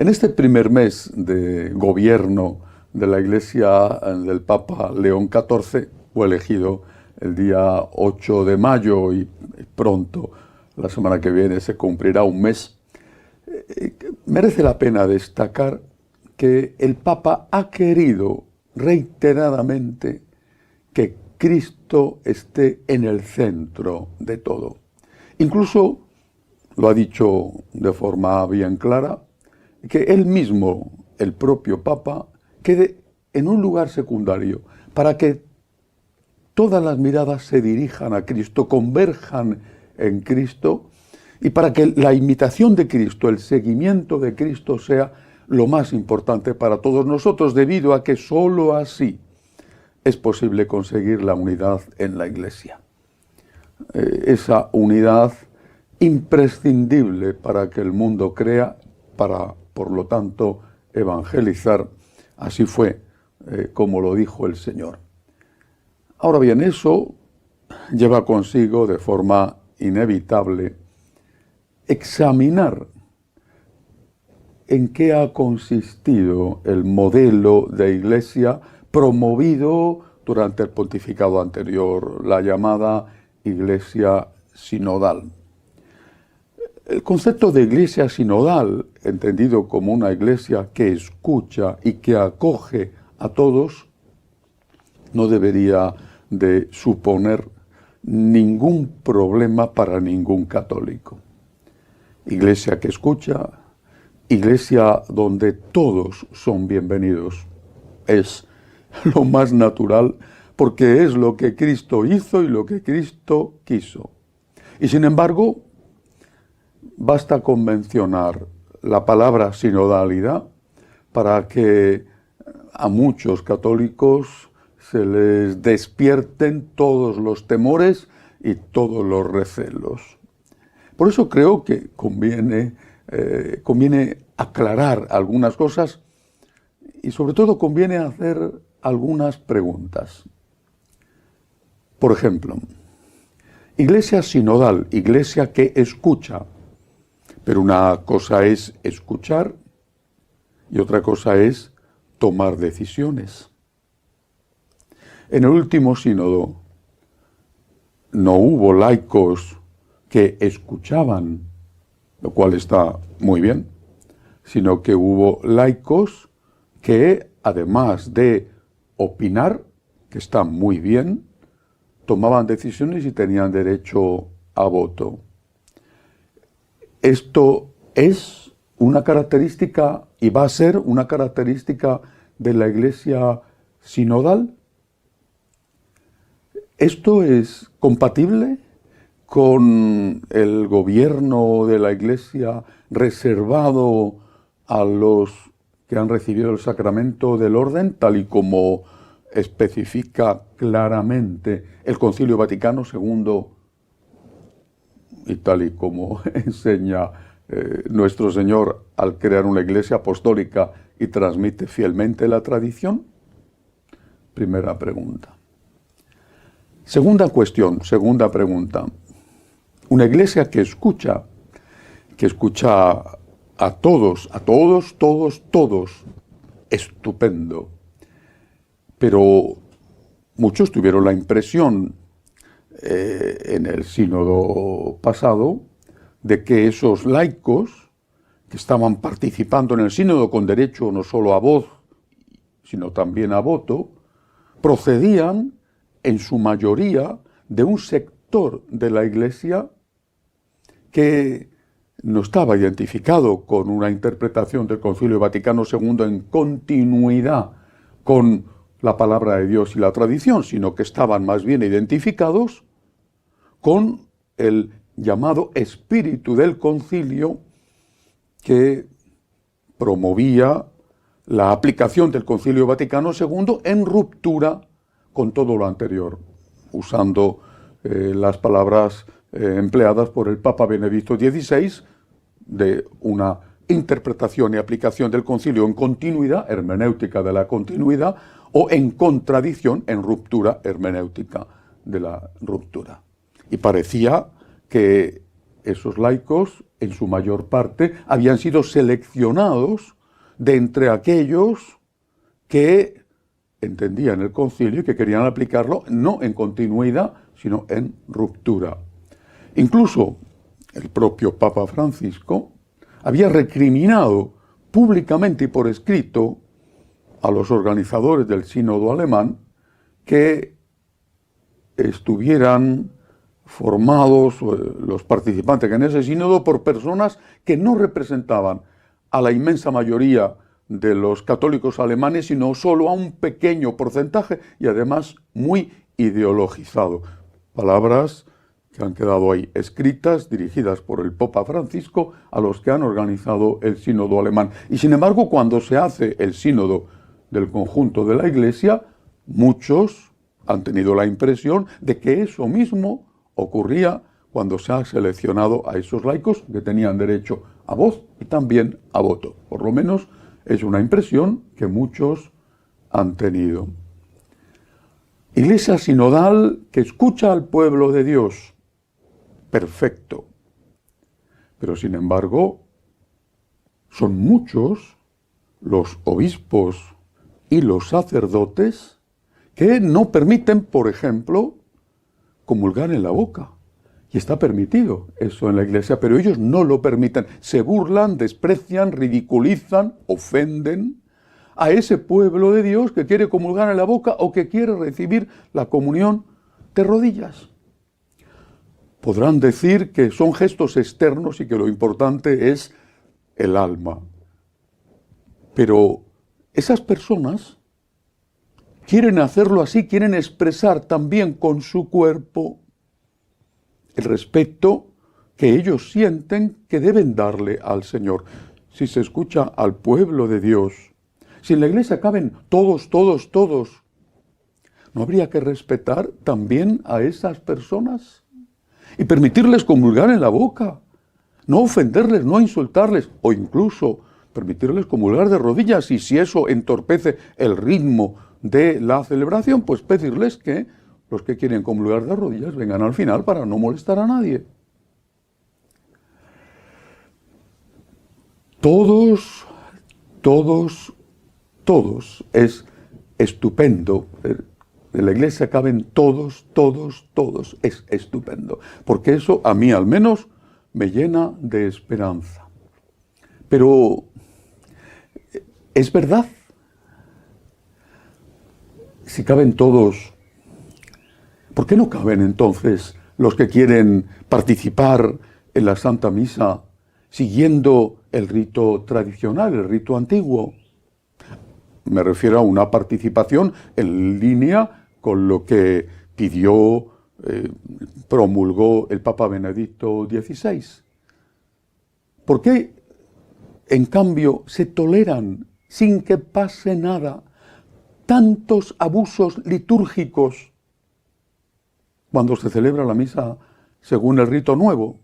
En este primer mes de gobierno de la Iglesia del Papa León XIV, fue elegido el día 8 de mayo y pronto, la semana que viene, se cumplirá un mes. Merece la pena destacar que el Papa ha querido reiteradamente que Cristo esté en el centro de todo. Incluso lo ha dicho de forma bien clara, que él mismo, el propio Papa, quede en un lugar secundario para que todas las miradas se dirijan a Cristo, converjan en Cristo, y para que la imitación de Cristo, el seguimiento de Cristo sea lo más importante para todos nosotros, debido a que sólo así es posible conseguir la unidad en la Iglesia. Esa unidad imprescindible para que el mundo crea, para, por lo tanto, evangelizar. Así fue como lo dijo el Señor. Ahora bien, eso lleva consigo de forma inevitable examinar en qué ha consistido el modelo de Iglesia promovido durante el pontificado anterior, la llamada Iglesia sinodal. El concepto de Iglesia sinodal, entendido como una iglesia que escucha y que acoge a todos, no debería de suponer ningún problema para ningún católico. Iglesia que escucha, iglesia donde todos son bienvenidos. Es lo más natural porque es lo que Cristo hizo y lo que Cristo quiso. Y sin embargo, basta con mencionar la palabra sinodalidad para que a muchos católicos se les despierten todos los temores y todos los recelos. Por eso creo que conviene aclarar algunas cosas y sobre todo conviene hacer algunas preguntas. Por ejemplo, iglesia sinodal, iglesia que escucha, pero una cosa es escuchar y otra cosa es tomar decisiones. En el último sínodo no hubo laicos que escuchaban, lo cual está muy bien, sino que hubo laicos que, además de opinar, que está muy bien, tomaban decisiones y tenían derecho a voto. Esto es una característica y va a ser una característica de la Iglesia sinodal. ¿Esto es compatible con el gobierno de la Iglesia reservado a los que han recibido el sacramento del orden, tal y como especifica claramente el Concilio Vaticano II y tal y como enseña nuestro Señor al crear una Iglesia apostólica y transmite fielmente la tradición? Primera pregunta. Segunda cuestión, segunda pregunta. Una iglesia que escucha a todos, estupendo. Pero muchos tuvieron la impresión en el sínodo pasado de que esos laicos que estaban participando en el sínodo con derecho no solo a voz, sino también a voto, procedían en su mayoría de un sector de la Iglesia que no estaba identificado con una interpretación del Concilio Vaticano II en continuidad con la palabra de Dios y la tradición, sino que estaban más bien identificados con el llamado espíritu del concilio que promovía la aplicación del Concilio Vaticano II en ruptura con todo lo anterior, usando las palabras empleadas por el Papa Benedicto XVI de una interpretación y aplicación del concilio en continuidad, hermenéutica de la continuidad, o en contradicción, en ruptura, hermenéutica de la ruptura. Y parecía que esos laicos, en su mayor parte, habían sido seleccionados de entre aquellos que entendían el concilio y que querían aplicarlo no en continuidad, sino en ruptura. Incluso el propio Papa Francisco había recriminado públicamente y por escrito a los organizadores del sínodo alemán que estuvieran formados los participantes en ese sínodo por personas que no representaban a la inmensa mayoría de los católicos alemanes, sino solo a un pequeño porcentaje y además muy ideologizado. Palabras que han quedado ahí escritas, dirigidas por el Papa Francisco a los que han organizado el sínodo alemán. Y sin embargo, cuando se hace el sínodo del conjunto de la Iglesia, muchos han tenido la impresión de que eso mismo ocurría cuando se ha seleccionado a esos laicos que tenían derecho a voz y también a voto. Por lo menos es una impresión que muchos han tenido. Iglesia sinodal que escucha al pueblo de Dios. Perfecto. Pero sin embargo, son muchos los obispos y los sacerdotes que no permiten, por ejemplo, comulgar en la boca. Y está permitido eso en la Iglesia, pero ellos no lo permiten. Se burlan, desprecian, ridiculizan, ofenden a ese pueblo de Dios que quiere comulgar en la boca o que quiere recibir la comunión de rodillas. Podrán decir que son gestos externos y que lo importante es el alma. Pero esas personas quieren hacerlo así, quieren expresar también con su cuerpo el respeto que ellos sienten que deben darle al Señor. Si se escucha al pueblo de Dios, si en la Iglesia caben todos, ¿no habría que respetar también a esas personas? Y permitirles comulgar en la boca, no ofenderles, no insultarles, o incluso permitirles comulgar de rodillas, y si eso entorpece el ritmo de la celebración, pues pedirles que los que quieren comulgar de rodillas vengan al final para no molestar a nadie. Todos es estupendo. En la Iglesia caben todos, es estupendo. Porque eso a mí al menos me llena de esperanza. Pero, ¿es verdad? Si caben todos, ¿por qué no caben entonces los que quieren participar en la Santa Misa siguiendo el rito tradicional, el rito antiguo? Me refiero a una participación en línea con lo que pidió, promulgó el Papa Benedicto XVI. ¿Por qué, en cambio, se toleran, sin que pase nada, tantos abusos litúrgicos cuando se celebra la misa según el rito nuevo?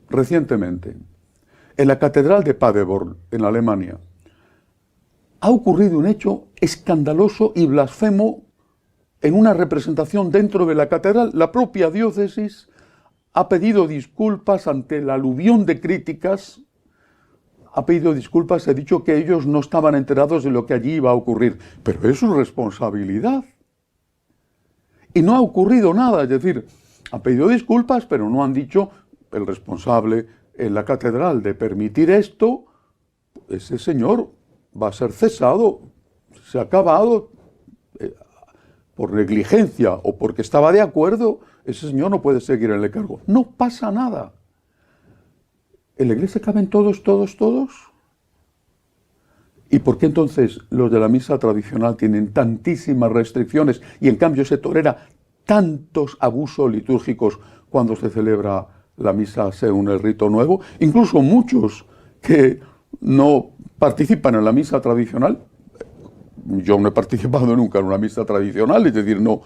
Recientemente, en la Catedral de Paderborn, en Alemania, ha ocurrido un hecho escandaloso y blasfemo en una representación dentro de la catedral. La propia diócesis ha pedido disculpas ante el aluvión de críticas, ha pedido disculpas, ha dicho que ellos no estaban enterados de lo que allí iba a ocurrir, pero es su responsabilidad. Y no ha ocurrido nada, es decir, ha pedido disculpas, pero no han dicho el responsable en la catedral de permitir esto, ese señor va a ser cesado, se ha acabado por negligencia o porque estaba de acuerdo, ese señor no puede seguir en el cargo. No pasa nada. ¿En la Iglesia caben todos? ¿Y por qué entonces los de la misa tradicional tienen tantísimas restricciones y en cambio se tolera tantos abusos litúrgicos cuando se celebra la misa según el rito nuevo? Incluso muchos que no participan en la misa tradicional. Yo no he participado nunca en una misa tradicional, es decir, no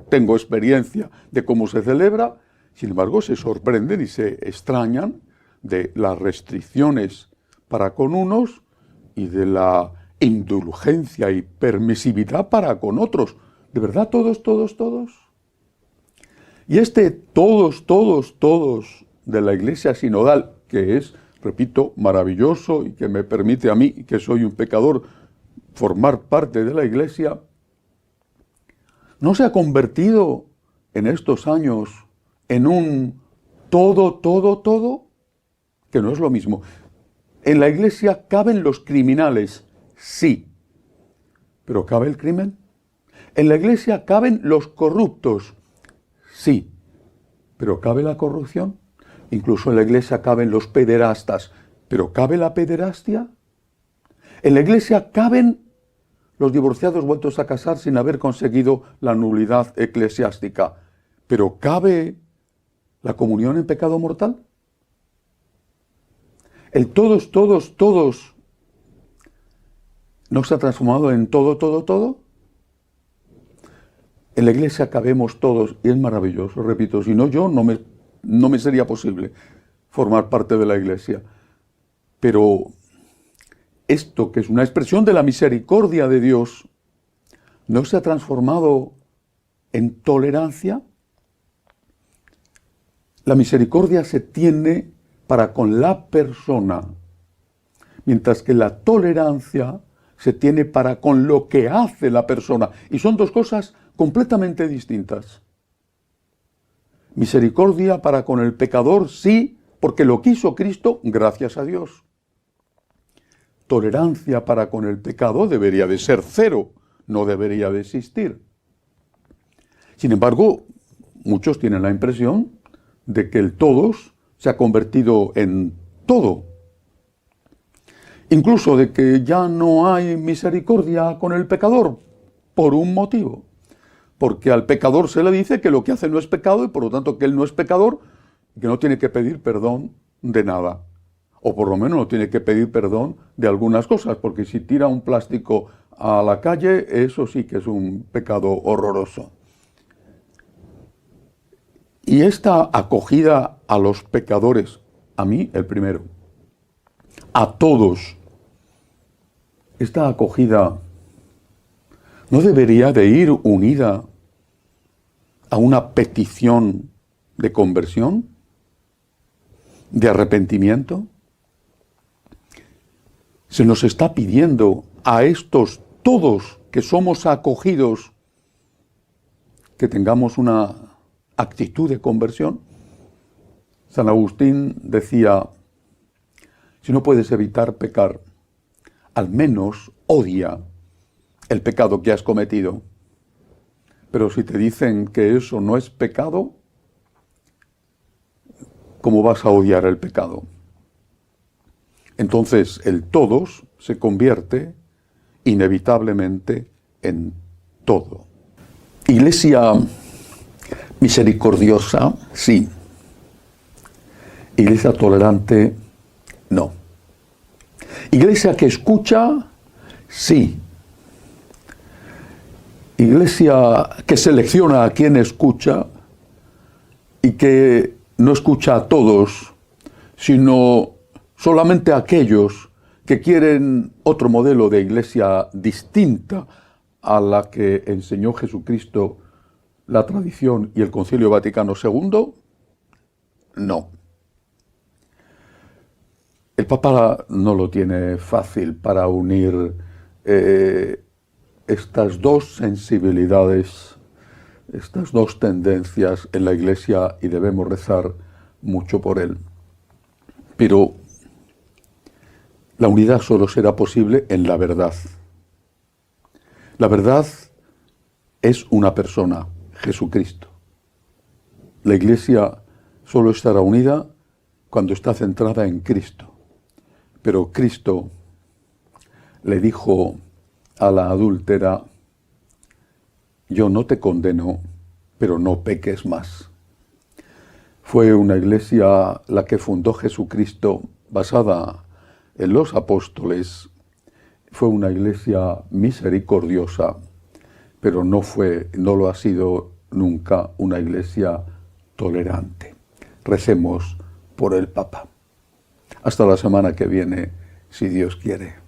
tengo experiencia de cómo se celebra. Sin embargo, se sorprenden y se extrañan de las restricciones para con unos y de la indulgencia y permisividad para con otros. ¿De verdad todos? Y todos de la Iglesia sinodal, que es, repito, maravilloso y que me permite a mí, que soy un pecador, formar parte de la Iglesia, ¿no se ha convertido en estos años en un todo? Que no es lo mismo. En la Iglesia caben los criminales, sí, pero ¿cabe el crimen? En la Iglesia caben los corruptos, sí, pero ¿cabe la corrupción? Incluso en la Iglesia caben los pederastas, pero ¿cabe la pederastia? En la Iglesia caben los divorciados vueltos a casar sin haber conseguido la nulidad eclesiástica, pero ¿cabe la comunión en pecado mortal? El todos ¿no se ha transformado en todo? En la Iglesia cabemos todos y es maravilloso, repito, si no yo no me sería posible formar parte de la Iglesia. Pero esto, que es una expresión de la misericordia de Dios, ¿no se ha transformado en tolerancia? La misericordia se tiene para con la persona, mientras que la tolerancia se tiene para con lo que hace la persona. Y son dos cosas completamente distintas. Misericordia para con el pecador, sí, porque lo quiso Cristo, gracias a Dios. Tolerancia para con el pecado debería de ser cero, no debería de existir. Sin embargo, muchos tienen la impresión de que el todos se ha convertido en todo. Incluso de que ya no hay misericordia con el pecador, por un motivo. Porque al pecador se le dice que lo que hace no es pecado y por lo tanto que él no es pecador y que no tiene que pedir perdón de nada. O por lo menos no tiene que pedir perdón de algunas cosas, porque si tira un plástico a la calle, eso sí que es un pecado horroroso. Y esta acogida a los pecadores, a mí el primero, a todos, esta acogida ¿no debería de ir unida a una petición de conversión, de arrepentimiento? Se nos está pidiendo a estos todos que somos acogidos que tengamos una actitud de conversión. San Agustín decía, si no puedes evitar pecar, al menos odia el pecado que has cometido. Pero si te dicen que eso no es pecado, ¿cómo vas a odiar el pecado? Entonces el todos se convierte inevitablemente en todo. Iglesia misericordiosa, sí. Iglesia tolerante, no. Iglesia que escucha, sí. Iglesia que selecciona a quien escucha y que no escucha a todos, sino solamente a aquellos que quieren otro modelo de iglesia distinta a la que enseñó Jesucristo, la tradición y el Concilio Vaticano II, no. El Papa no lo tiene fácil para unir estas dos sensibilidades, estas dos tendencias en la Iglesia y debemos rezar mucho por él. Pero la unidad solo será posible en la verdad. La verdad es una persona, Jesucristo. La Iglesia solo estará unida cuando está centrada en Cristo. Pero Cristo le dijo a la adúltera, yo no te condeno, pero no peques más. Fue una iglesia la que fundó Jesucristo basada en los apóstoles. Fue una iglesia misericordiosa, pero no lo ha sido nunca una iglesia tolerante. Recemos por el Papa. Hasta la semana que viene, si Dios quiere.